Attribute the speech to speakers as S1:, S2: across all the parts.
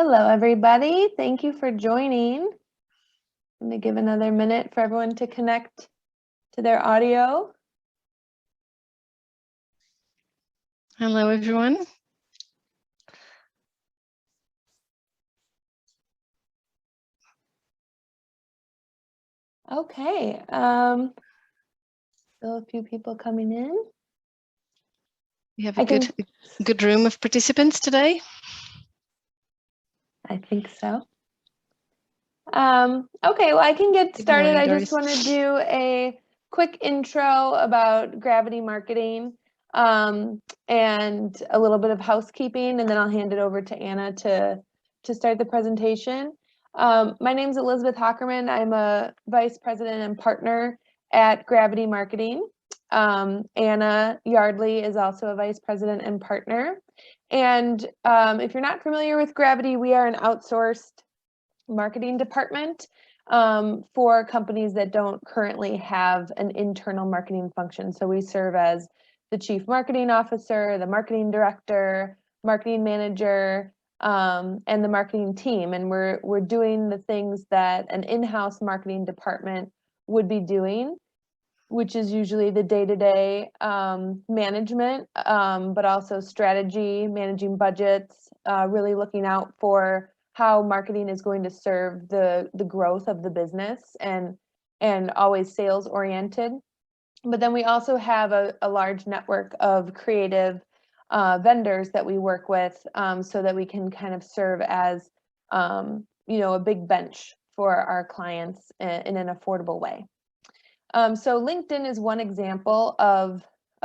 S1: Hello, everybody. Thank you for joining. I'm going to give another minute for everyone to connect to their audio.
S2: Hello, everyone.
S1: Okay. Still a few people coming in.
S2: We have a good room of participants today.
S1: I think so. Okay, well, I can get started. I just want to do a quick intro about Gravity Marketing and a little bit of housekeeping, and then I'll hand it over to Anna to start the presentation. My name is Elizabeth Hockerman. I'm a vice president and partner at Gravity Marketing. Anna Yardley is also a vice president and partner. And if you're not familiar with Gravity, we are an outsourced marketing department for companies that don't currently have an internal marketing function. So we serve as the chief marketing officer, the marketing director, marketing manager, and the marketing team. And we're doing the things that an in-house marketing department would be doing, which is usually the day-to-day management, but also strategy, managing budgets, really looking out for how marketing is going to serve the growth of the business and always sales oriented. But then we also have a large network of creative vendors that we work with so that we can kind of serve as a big bench for our clients in an affordable way. So LinkedIn is one example of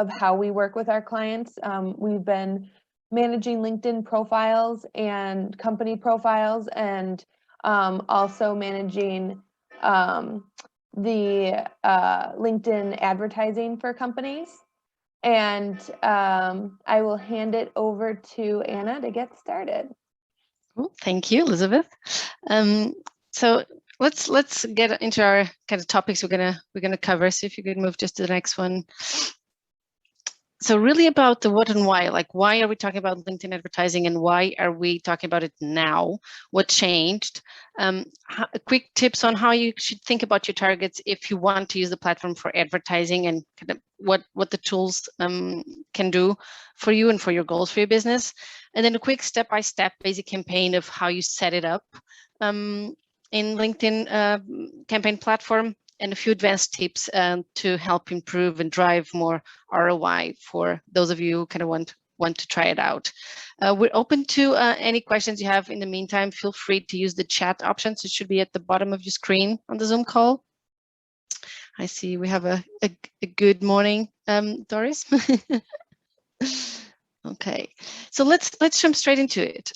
S1: how we work with our clients. We've been managing LinkedIn profiles and company profiles, and also managing the LinkedIn advertising for companies. And I will hand it over to Anna to get started.
S2: Cool. Thank you, Elizabeth. So let's get into our kind of topics we're gonna cover. So if you could move just to the next one. So really about the what and why, like why are we talking about LinkedIn advertising and why are we talking about it now? What changed? Quick tips on how you should think about your targets if you want to use the platform for advertising, and kind of what the tools can do for you and for your goals for your business. And then a quick step-by-step basic campaign of how you set it up in LinkedIn campaign platform, and a few advanced tips to help improve and drive more ROI for those of you who kind of want to try it out. We're open to any questions you have. In the meantime, feel free to use the chat options. It should be at the bottom of your screen on the Zoom call. I see we have a good morning, Doris. Okay, so let's jump straight into it.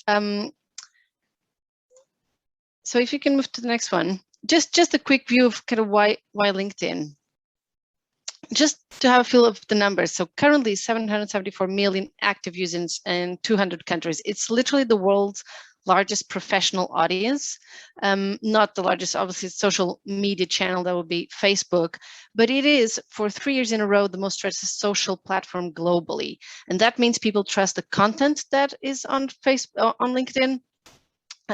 S2: So if you can move to the next one. Just a quick view of kind of why LinkedIn. Just to have a feel of the numbers. So currently 774 million active users in 200 countries. It's literally the world's largest professional audience. Not the largest, obviously, social media channel, that would be Facebook, but it is for 3 years in a row the most trusted social platform globally. And that means people trust the content that is on LinkedIn.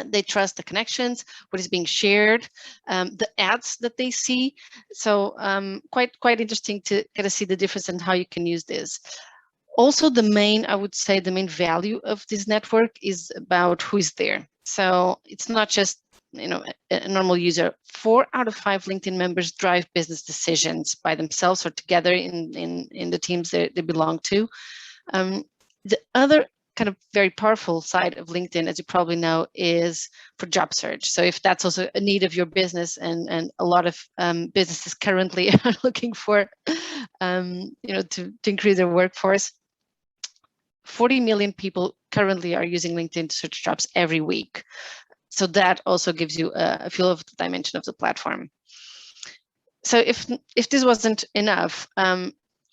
S2: They trust the connections, what is being shared, the ads that they see. So quite interesting to kind of see the difference in how you can use this. Also, I would say the main value of this network is about who is there. So it's not just a normal user. 4 out of 5 LinkedIn members drive business decisions by themselves or together in the teams they belong to. The other kind of very powerful side of LinkedIn, as you probably know, is for job search. So if that's also a need of your business, and a lot of businesses currently are looking for, to increase their workforce, 40 million people currently are using LinkedIn to search jobs every week. So that also gives you a feel of the dimension of the platform. So if this wasn't enough,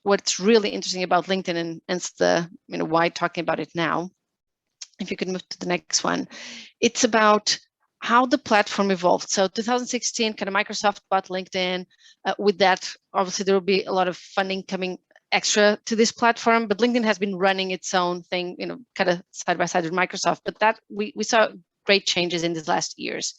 S2: what's really interesting about LinkedIn, and it's the why talking about it now, if you could move to the next one, it's about how the platform evolved. So 2016, kind of Microsoft bought LinkedIn. With that, obviously there will be a lot of funding coming extra to this platform, but LinkedIn has been running its own thing, kind of side by side with Microsoft. But that we saw great changes in these last years.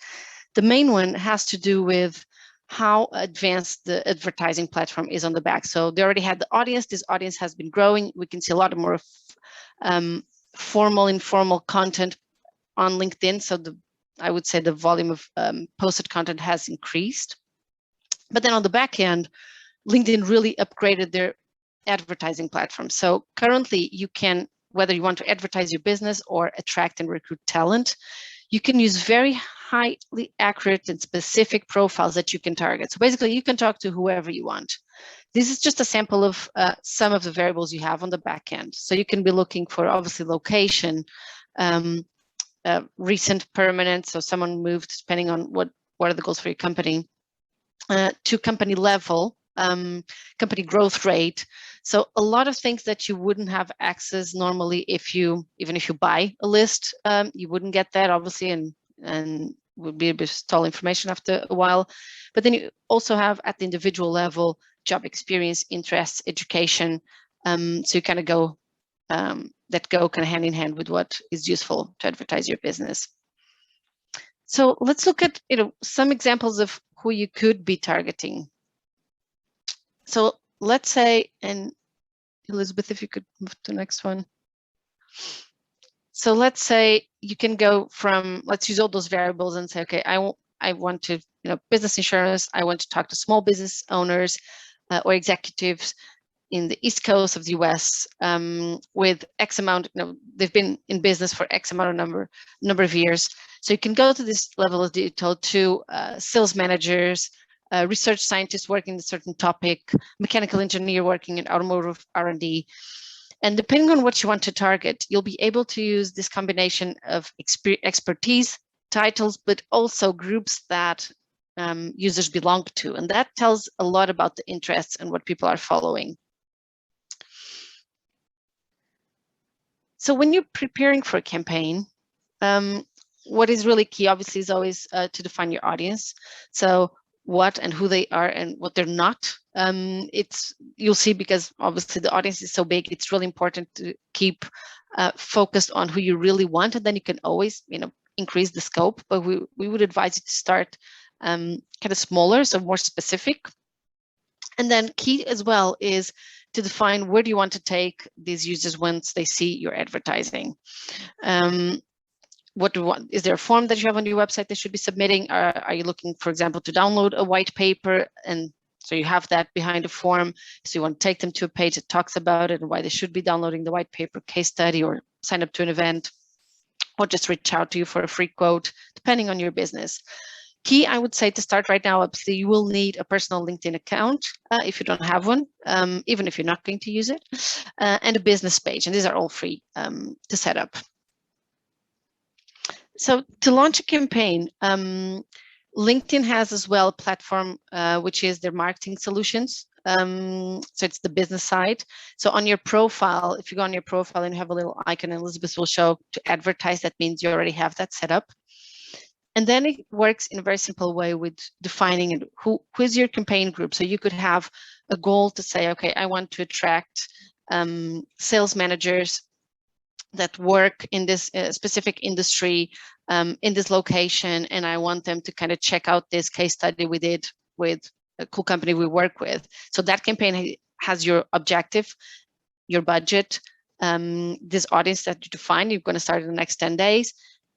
S2: The main one has to do with how advanced the advertising platform is on the back. So they already had the audience. This audience has been growing. We can see a lot more formal, informal content on LinkedIn. So I would say the volume of posted content has increased. But then on the back end, LinkedIn really upgraded their advertising platform. So currently you can, whether you want to advertise your business or attract and recruit talent, you can use very highly accurate and specific profiles that you can target. So basically you can talk to whoever you want. This is just a sample of some of the variables you have on the back end. So you can be looking for obviously location, recent permanent, so someone moved depending on what are the goals for your company, to company level, company growth rate. So a lot of things that you wouldn't have access normally even if you buy a list, you wouldn't get that obviously, and would be a bit stale information after a while. But then you also have at the individual level, job experience, interests, education. So you kind of go that go kind of hand in hand with what is useful to advertise your business. So let's look at some examples of who you could be targeting. So let's say, and Elizabeth, if you could move to the next one. So let's say you can go from, let's use all those variables and say, okay, I want to, business insurance. I want to talk to small business owners or executives in the East Coast of the US with X amount, they've been in business for X amount of number of years. So you can go to this level of detail to sales managers, research scientists working in a certain topic, mechanical engineer working in automotive R&D. And depending on what you want to target, you'll be able to use this combination of expertise, titles, but also groups that users belong to. And that tells a lot about the interests and what people are following. So when you're preparing for a campaign, what is really key, obviously, is always to define your audience. So what and who they are and what they're not. You'll see, because obviously the audience is so big, it's really important to keep focused on who you really want, and then you can always, increase the scope. But we would advise you to start kind of smaller, so more specific. And then key as well is to define where do you want to take these users once they see your advertising. What do you want? Is there a form that you have on your website they should be submitting? Are you looking, for example, to download a white paper, and so you have that behind a form? So you want to take them to a page that talks about it and why they should be downloading the white paper, case study, or sign up to an event, or just reach out to you for a free quote, depending on your business. Key, I would say, to start right now, obviously, you will need a personal LinkedIn account if you don't have one, even if you're not going to use it, and a business page. And these are all free to set up. So to launch a campaign, LinkedIn has as well a platform, which is their marketing solutions. So it's the business side. So on your profile, if you go on your profile and you have a little icon, Elizabeth will show to advertise, that means you already have that set up. And then it works in a very simple way with defining who is your campaign group. So you could have a goal to say, okay, I want to attract sales managers that work in this specific industry in this location, and I want them to kind of check out this case study we did with a cool company we work with. So that campaign has your objective, your budget, this audience that you define. You're going to start in the next 10 days.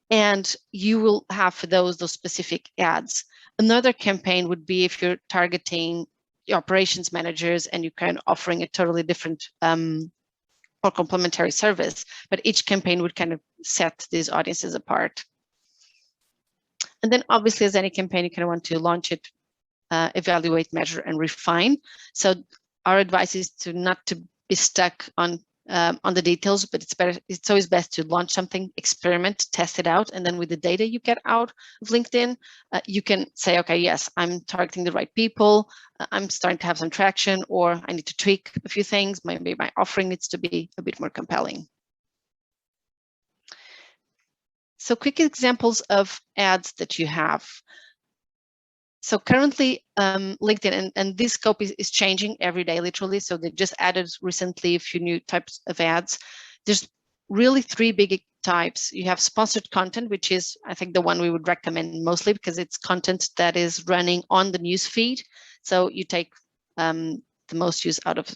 S2: And you will have for those specific ads. Another campaign would be if you're targeting your operations managers and you're kind of offering a totally different or complementary service, but each campaign would kind of set these audiences apart. And then obviously, as any campaign, you kind of want to launch it, evaluate, measure, and refine. So our advice is to not to be stuck on the details, but it's always best to launch something, experiment, test it out, and then with the data you get out of LinkedIn, you can say, okay, yes, I'm targeting the right people, I'm starting to have some traction, or I need to tweak a few things, maybe my offering needs to be a bit more compelling. So quick examples of ads that you have. So currently, LinkedIn, and this scope is changing every day, literally. So they just added recently a few new types of ads. There's really 3 big types. You have sponsored content, which is, I think, the one we would recommend mostly because it's content that is running on the news feed. So you take the most use out of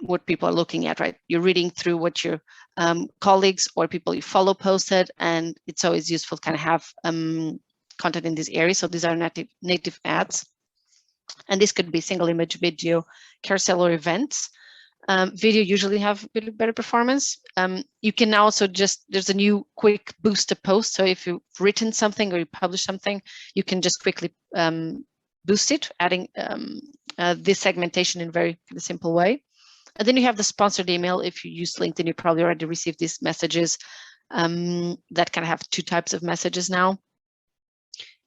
S2: what people are looking at, right? You're reading through what your colleagues or people you follow posted, and it's always useful to kind of have content in this area. So these are native ads. And this could be single image video, carousel, or events. Video usually have a bit better performance. You can also there's a new quick boost to post. So if you've written something or you publish something, you can just quickly boost it, adding this segmentation in a very simple way. And then you have the sponsored email. If you use LinkedIn, you probably already received these messages that kind of have two types of messages now.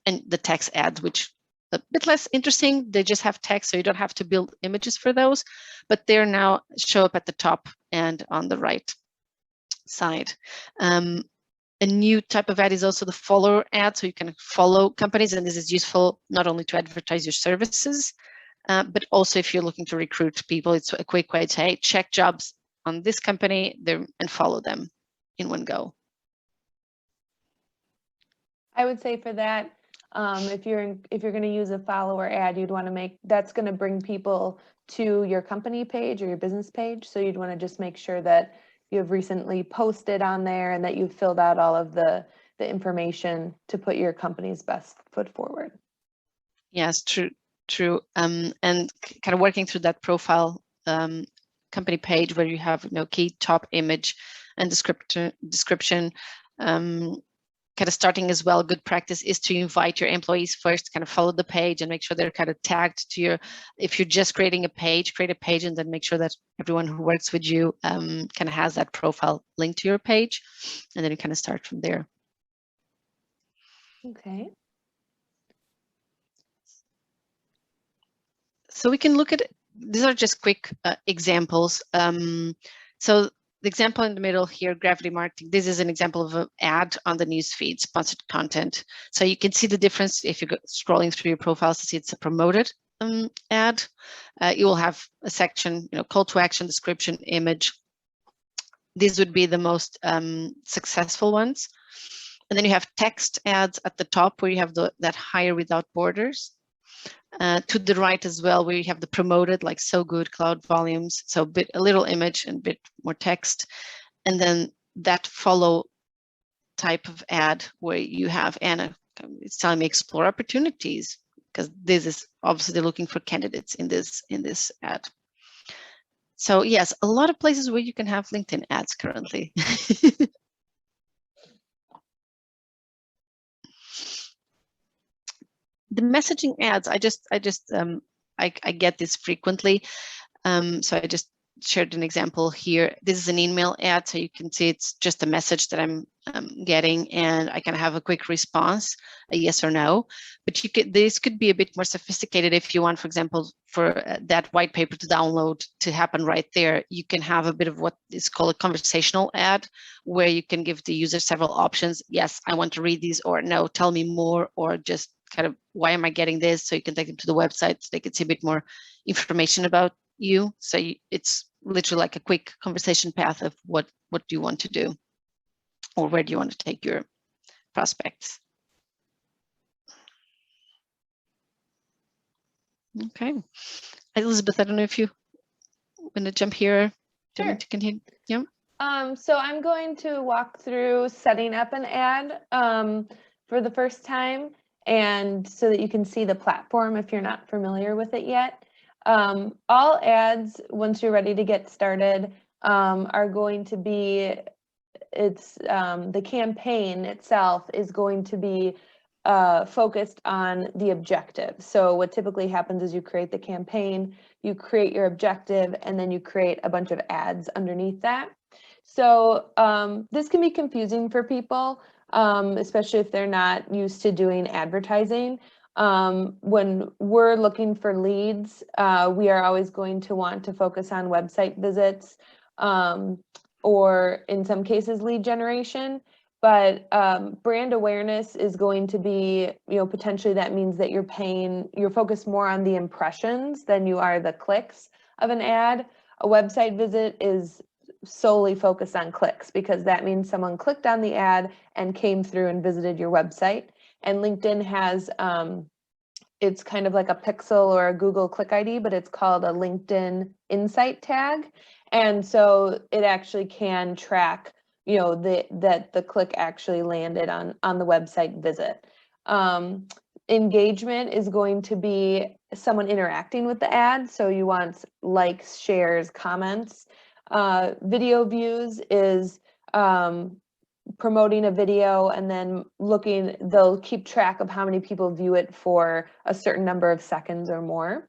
S2: And the text ads, which a bit less interesting. They just have text, so you don't have to build images for those, but they're now show up at the top and on the right side. A new type of ad is also the follower ad, so you can follow companies, and this is useful not only to advertise your services, but also if you're looking to recruit people, it's a quick way to say, hey, check jobs on this company and follow them in one go.
S1: I would say for that, if you're going to use a follower ad, you'd want to that's going to bring people to your company page or your business page. So you'd want to just make sure that you have recently posted on there and that you've filled out all of the information to put your company's best foot forward. Yes,
S2: true. And kind of working through that profile company page where you have key top image and description. Kind of starting as well, good practice is to invite your employees first to kind of follow the page and make sure they're kind of tagged to if you're just creating a page, create a page and then make sure that everyone who works with you kind of has that profile linked to your page. And then you kind of start from there.
S1: Okay.
S2: So we can look at, these are just quick examples. So the example in the middle here, Gravity Marketing, this is an example of an ad on the newsfeed, sponsored content. So you can see the difference if you're scrolling through your profiles to see it's a promoted ad. You will have a section, call to action, description, image. These would be the most successful ones. And then you have text ads at the top where you have that hire without borders. To the right as well, where you have the promoted, like So Good, Cloud Volumes, so a little image and a bit more text, and then that follow type of ad where you have Anna, it's telling me explore opportunities, because this is obviously they're looking for candidates in this ad. So yes, a lot of places where you can have LinkedIn ads currently. The messaging ads, I get this frequently. So I just shared an example here. This is an email ad, so you can see it's just a message that I'm getting, and I can have a quick response, a yes or no. But this could be a bit more sophisticated if you want, for example, for that white paper to download to happen right there. You can have a bit of what is called a conversational ad, where you can give the user several options. Yes, I want to read these, or no, tell me more, or just kind of why am I getting this? So you can take them to the website so they can see a bit more information about you. So it's literally like a quick conversation path of what do you want to do, or where do you want to take your prospects. Okay, Elizabeth, I don't know if you want to jump here. Do you want to continue? Yeah.
S1: So I'm going to walk through setting up an ad for the first time, and so that you can see the platform if you're not familiar with it yet. All ads, once you're ready to get started, are going to be, the campaign itself is going to be focused on the objective. So what typically happens is you create the campaign, you create your objective, and then you create a bunch of ads underneath that. So this can be confusing for people, especially if they're not used to doing advertising. When we're looking for leads, we are always going to want to focus on website visits, or in some cases lead generation. But brand awareness is going to be, potentially that means that you're focused more on the impressions than you are the clicks of an ad. A website visit is solely focused on clicks, because that means someone clicked on the ad and came through and visited your website. And LinkedIn has, it's kind of like a pixel or a Google Click ID, but it's called a LinkedIn Insight tag. And so it actually can track, that the click actually landed on the website visit. Engagement is going to be someone interacting with the ad. So you want likes, shares, comments. Video views is promoting a video, and then they'll keep track of how many people view it for a certain number of seconds or more.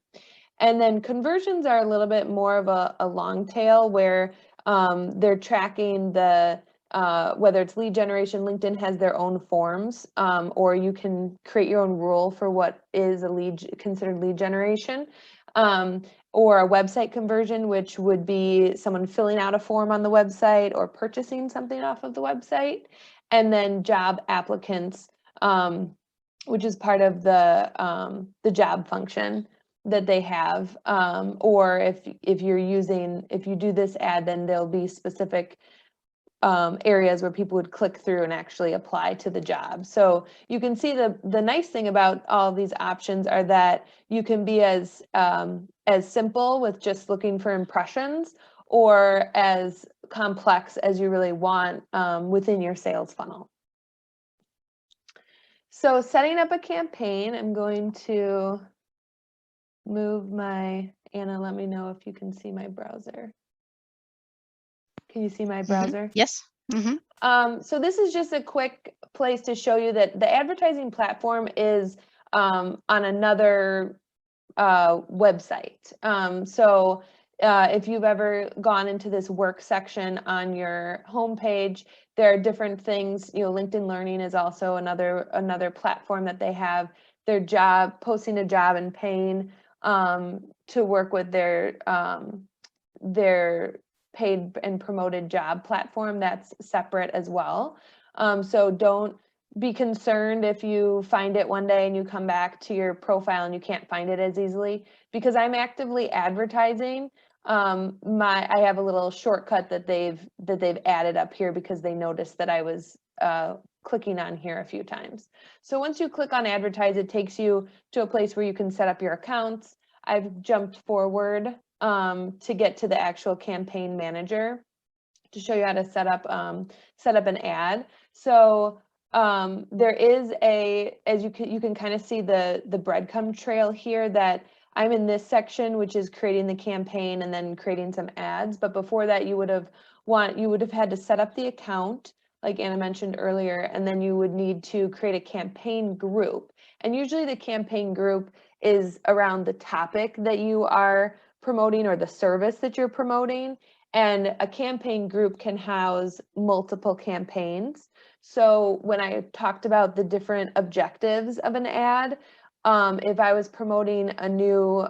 S1: And then conversions are a little bit more of a long tail, where they're tracking whether it's lead generation. LinkedIn has their own forms, or you can create your own rule for what is considered lead generation. Or a website conversion, which would be someone filling out a form on the website or purchasing something off of the website. And then job applicants, which is part of the job function that they have. Or if you do this ad, then there'll be specific areas where people would click through and actually apply to the job. So you can see the nice thing about all of these options are that you can be as simple with just looking for impressions, or as complex as you really want within your sales funnel. So setting up a campaign, I'm going to move Anna, let me know if you can see my browser. Can you see my browser?
S2: Mm-hmm. Yes. Mm-hmm.
S1: So this is just a quick place to show you that the advertising platform is on another website. So if you've ever gone into this work section on your homepage, there are different things. LinkedIn Learning is also another platform that they have. Their posting a job and paying to work with their paid and promoted job platform, that's separate as well. So don't be concerned if you find it one day and you come back to your profile and you can't find it as easily, because I'm actively advertising. I have a little shortcut that they've added up here because they noticed that I was clicking on here a few times. So once you click on advertise, it takes you to a place where you can set up your accounts. I've jumped forward to get to the actual campaign manager to show you how to set up an ad. So there is as you can kind of see the breadcrumb trail here, that I'm in this section, which is creating the campaign and then creating some ads. But before that, you would have had to set up the account, like Anna mentioned earlier, and then you would need to create a campaign group. And usually the campaign group is around the topic that you are promoting or the service that you're promoting. And a campaign group can house multiple campaigns. So when I talked about the different objectives of an ad, if I was promoting a new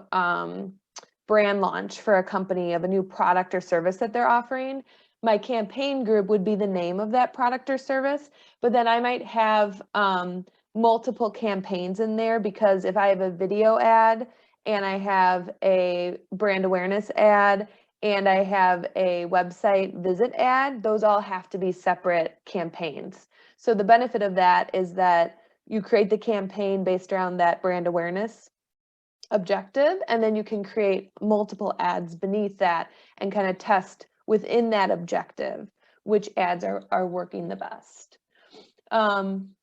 S1: brand launch for a company of a new product or service that they're offering, my campaign group would be the name of that product or service. But then I might have multiple campaigns in there, because if I have a video ad and I have a brand awareness ad and I have a website visit ad, those all have to be separate campaigns. So the benefit of that is that you create the campaign based around that brand awareness objective, and then you can create multiple ads beneath that and kind of test within that objective which ads are working the best.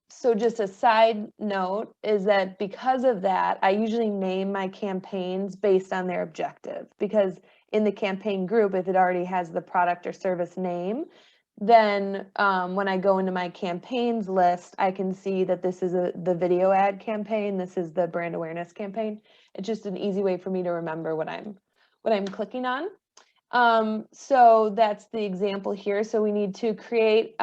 S1: So just a side note is that because of that, I usually name my campaigns based on their objective, because in the campaign group, if it already has the product or service name, then when I go into my campaigns list, I can see that this is the video ad campaign, this is the brand awareness campaign. It's just an easy way for me to remember what I'm clicking on. So that's the example here. So we need to create,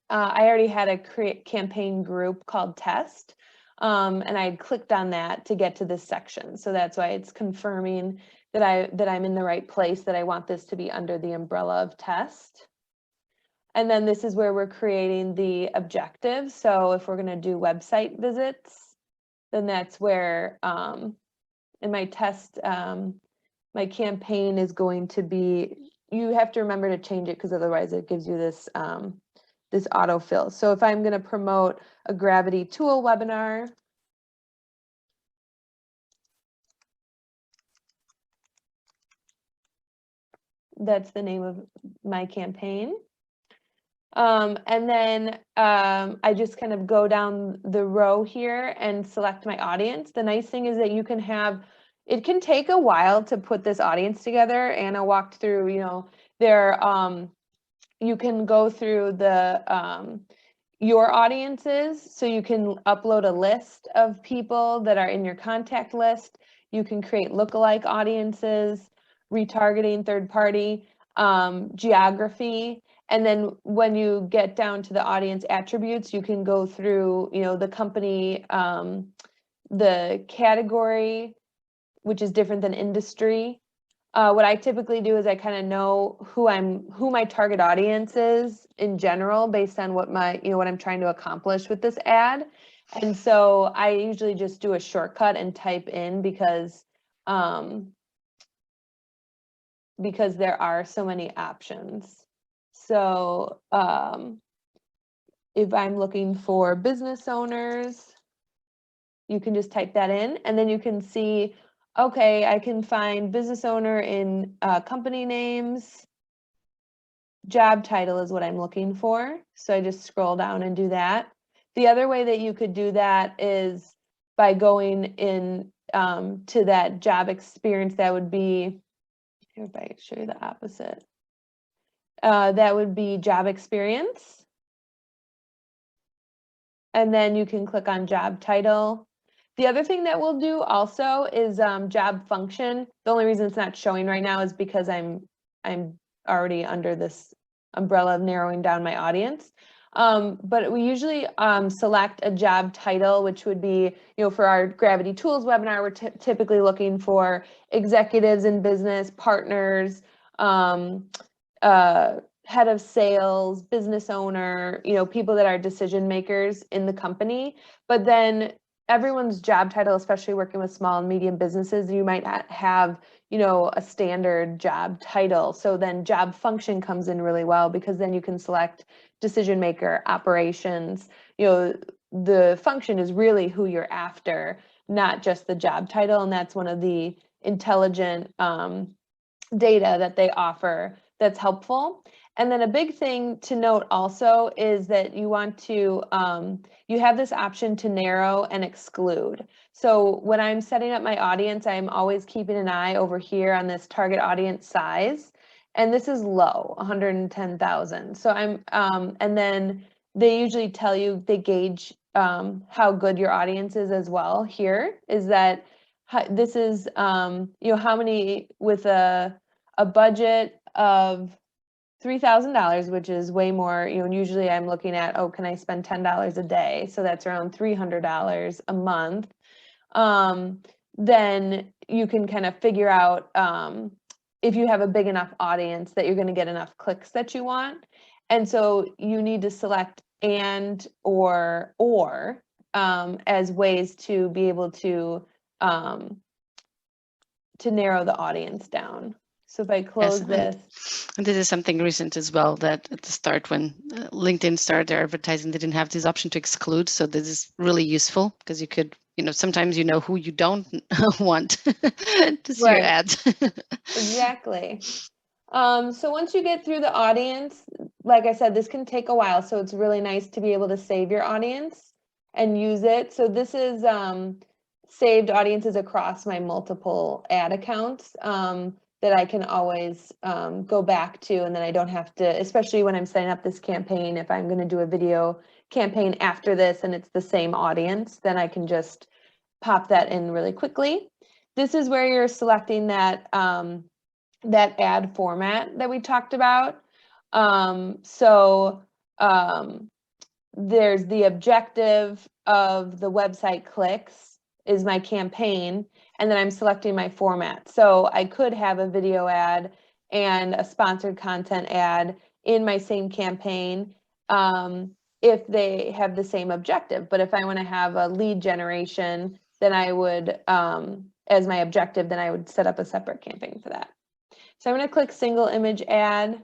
S1: I already had a campaign group called test, and I had clicked on that to get to this section. So that's why it's confirming that I'm in the right place, that I want this to be under the umbrella of test. And then this is where we're creating the objective. So if we're going to do website visits, then that's where in my test, my campaign is going to be you have to remember to change it because otherwise it gives you this this autofill. So if I'm going to promote a Gravity tool webinar, that's the name of my campaign. And then I just kind of go down the row here and select my audience. The nice thing is that you can have, it can take a while to put this audience together. Anna walked through, you know, there, you can go through the, your audiences. So you can upload a list of people that are in your contact list. You can create lookalike audiences, retargeting, third party, geography. And then when you get down to the audience attributes, you can go through, you know, the company, the category, which is different than industry. What I typically do is I kind of know who my target audience is in general based on what my, you know, what I'm trying to accomplish with this ad. And so I usually just do a shortcut and type in because there are so many options. So if I'm looking for business owners, you can just type that in and then you can see, okay, I can find business owner in company names. Job title is what I'm looking for. So I just scroll down and do that. The other way that you could do that is by going in to that job experience. That would be, here, if I show you the opposite. That would be job experience. And then you can click on job title. The other thing that we'll do also is job function. The only reason it's not showing right now is because I'm already under this umbrella of narrowing down my audience. But we usually select a job title, which would be, you know, for our Gravity Tools webinar, we're typically looking for executives in business, partners, head of sales, business owner, you know, people that are decision makers in the company. But then everyone's job title, especially working with small and medium businesses, you might not have, you know, a standard job title. So then job function comes in really well because then you can select decision maker, operations. You know, the function is really who you're after, not just the job title. And that's one of the intelligent data that they offer that's helpful. And then a big thing to note also is that you want to, you have this option to narrow and exclude. So when I'm setting up my audience, I'm always keeping an eye over here on this target audience size. And this is low, 110,000. So I'm, and then they usually tell you, they gauge how good your audience is as well. Here is that this is, you know, how many with a budget of $3,000, which is way more, you know, usually I'm looking at, oh, can I spend $10 a day? So that's around $300 a month. Then you can kind of figure out if you have a big enough audience that you're going to get enough clicks that you want. And so you need to select and or as ways to be able to narrow the audience down. So if I close this.
S2: And this is something recent as well, that at the start when LinkedIn started their advertising, they didn't have this option to exclude. So this is really useful because you could, you know, sometimes you know who you don't want to see your ads.
S1: Exactly. So once you get through the audience, like I said, this can take a while. So it's really nice to be able to save your audience and use it. So this is saved audiences across my multiple ad accounts that I can always go back to, and then I don't have to, especially when I'm setting up this campaign, if I'm going to do a video campaign after this and it's the same audience, then I can just pop that in really quickly. This is where you're selecting that that ad format that we talked about. There's the objective of the website clicks is my campaign, and then I'm selecting my format. So I could have a video ad and a sponsored content ad in my same campaign if they have the same objective. But if I want to have a lead generation, then I would, as my objective, then I would set up a separate campaign for that. So I'm going to click single image ad.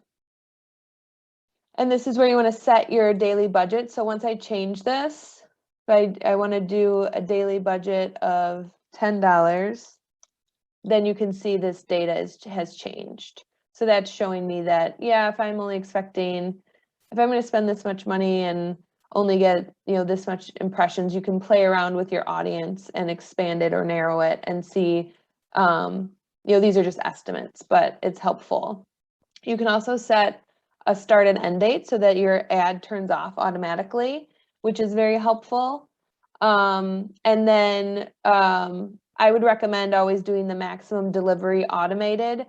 S1: And this is where you want to set your daily budget. So once I change this, if I want to do a daily budget of $10, then you can see this data has changed. So that's showing me that, yeah, if I'm only expecting, if I'm going to spend this much money and only get, this much impressions, you can play around with your audience and expand it or narrow it and see, these are just estimates, but it's helpful. You can also set a start and end date so that your ad turns off automatically, which is very helpful. And then I would recommend always doing the maximum delivery automated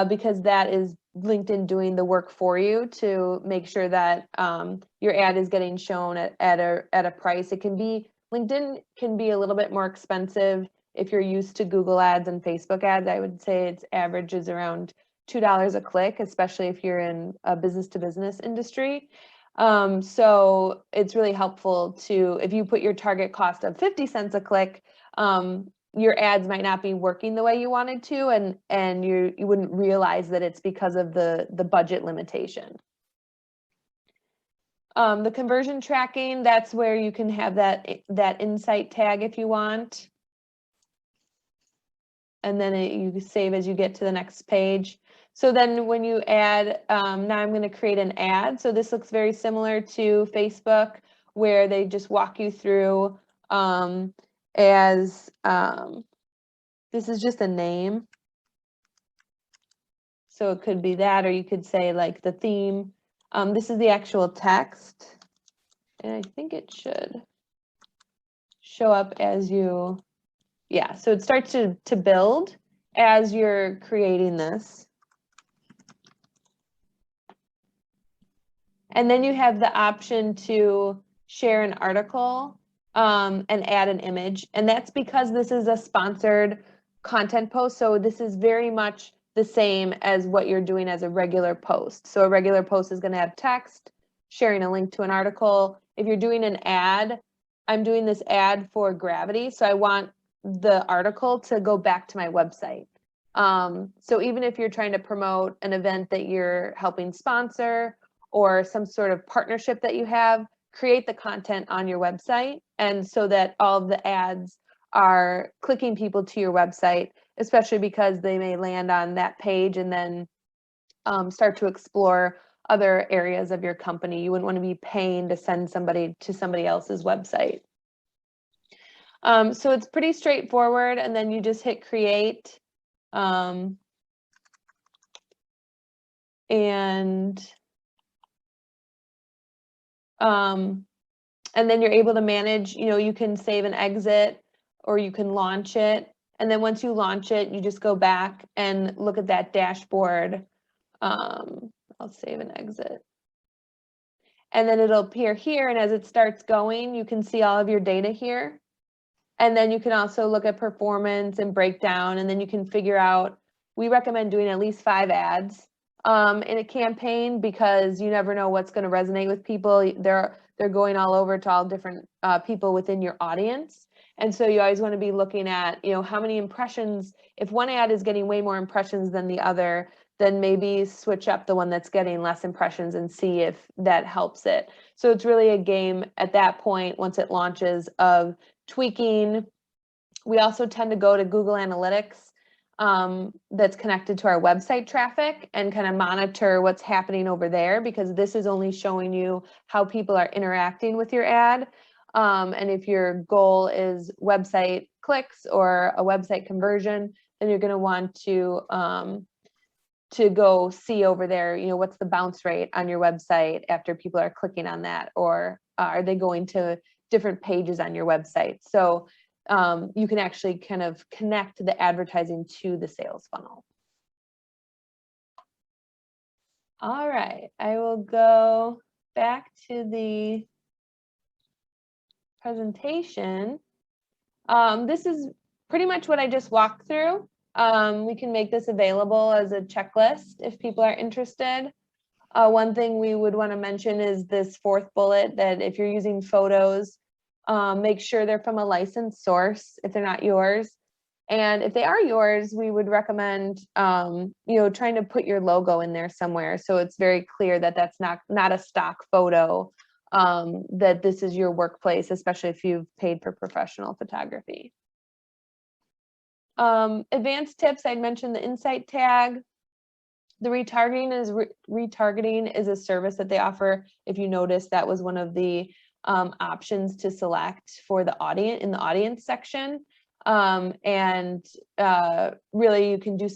S1: because that is LinkedIn doing the work for you to make sure that your ad is getting shown at a price. LinkedIn can be a little bit more expensive if you're used to Google ads and Facebook ads. I would say its average is around $2 a click, especially if you're in a business-to-business industry. So it's really helpful to, if you put your target cost of 50 cents a click, your ads might not be working the way you wanted to, and you wouldn't realize that it's because of the budget limitation. The conversion tracking, that's where you can have that insight tag if you want. And then you save as you get to the next page. So then when you add, now I'm going to create an ad. So this looks very similar to Facebook, where they just walk you through this is just a name. So it could be that, or you could say like the theme. This is the actual text. And I think it should show up as you, yeah, so it starts to build as you're creating this. And then you have the option to share an article and add an image. And that's because this is a sponsored content post. So this is very much the same as what you're doing as a regular post. So a regular post is going to have text, sharing a link to an article. If you're doing an ad, I'm doing this ad for Gravity. So I want the article to go back to my website. So even if you're trying to promote an event that you're helping sponsor, or some sort of partnership that you have, create the content on your website, and so that all of the ads are clicking people to your website, especially because they may land on that page and then start to explore other areas of your company. You wouldn't want to be paying to send somebody to somebody else's website. So it's pretty straightforward, and then you just hit create. And then you're able to manage, you can save and exit, or you can launch it. And then once you launch it, you just go back and look at that dashboard. I'll save and exit. And then it'll appear here. And as it starts going, you can see all of your data here. And then you can also look at performance and breakdown. And then you can figure out, we recommend doing at least 5 ads in a campaign, because you never know what's going to resonate with people. They're going all over to all different people within your audience. And so you always want to be looking at, how many impressions. If one ad is getting way more impressions than the other, then maybe switch up the one that's getting less impressions and see if that helps it. So it's really a game at that point, once it launches, of tweaking. We also tend to go to Google Analytics that's connected to our website traffic and kind of monitor what's happening over there, because this is only showing you how people are interacting with your ad. And if your goal is website clicks or a website conversion, then you're going to want to go see over there, what's the bounce rate on your website after people are clicking on that, or are they going to different pages on your website? So you can actually kind of connect the advertising to the sales funnel. All right, I will go back to the presentation. This is pretty much what I just walked through. We can make this available as a checklist if people are interested. One thing we would want to mention is this 4th bullet, that if you're using photos, make sure they're from a licensed source if they're not yours. And if they are yours, we would recommend, trying to put your logo in there somewhere, so it's very clear that that's not a stock photo, that this is your workplace, especially if you've paid for professional photography. Advanced tips, I'd mentioned the insight tag. The retargeting is a service that they offer. If you notice, that was one of the options to select for the audience in the audience section. Really, you can do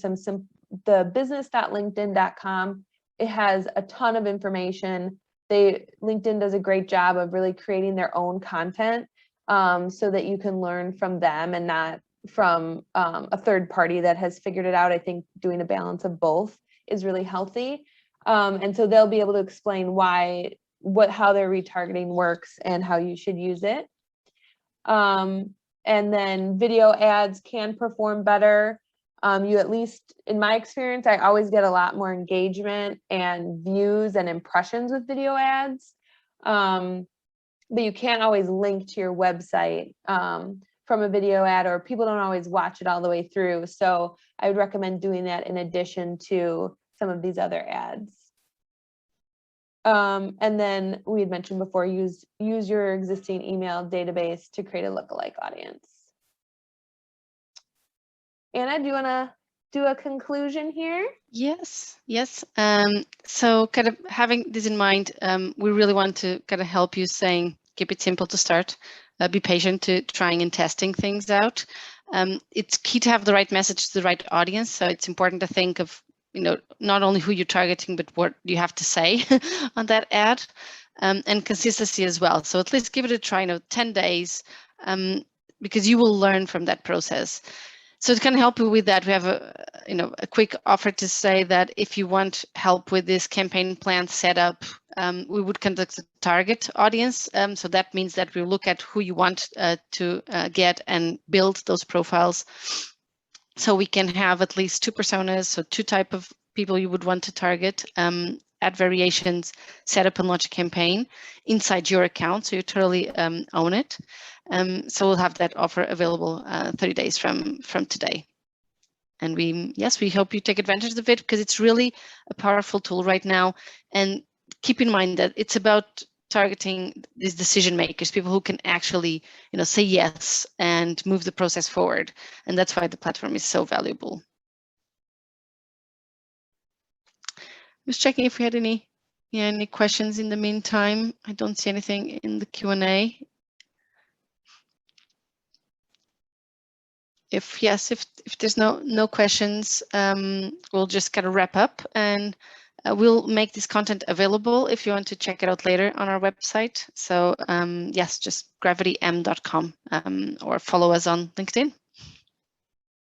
S1: the business.linkedin.com. It has a ton of information. LinkedIn does a great job of really creating their own content, so that you can learn from them and not from a third party that has figured it out. I think doing a balance of both is really healthy. And so they'll be able to explain how their retargeting works and how you should use it. And then video ads can perform better. You, at least in my experience, I always get a lot more engagement and views and impressions with video ads. But you can't always link to your website from a video ad, or people don't always watch it all the way through. So I would recommend doing that in addition to some of these other ads. And then we had mentioned before, use your existing email database to create a lookalike audience. Anna, do you want to do a conclusion here?
S2: Yes. So kind of having this in mind, we really want to kind of help you saying, keep it simple to start, be patient to trying and testing things out. It's key to have the right message to the right audience. So it's important to think of, not only who you're targeting, but what you have to say on that ad, and consistency as well. So at least give it a try, 10 days, because you will learn from that process. So to kind of help you with that, we have a quick offer to say that if you want help with this campaign plan setup, we would conduct a target audience. So that means that we look at who you want to get and build those profiles. So we can have at least 2 personas, so 2 type of people you would want to target, add variations, set up and launch a campaign inside your account, so you totally own it. So we'll have that offer available 30 days from today. And we hope you take advantage of it, because it's really a powerful tool right now. And keep in mind that it's about targeting these decision makers, people who can actually, say yes and move the process forward. And that's why the platform is so valuable. I was checking if we had any questions in the meantime. I don't see anything in the Q&A. If there's no questions, we'll just kind of wrap up, and we'll make this content available if you want to check it out later on our website. So just gravitym.com, or follow us on LinkedIn.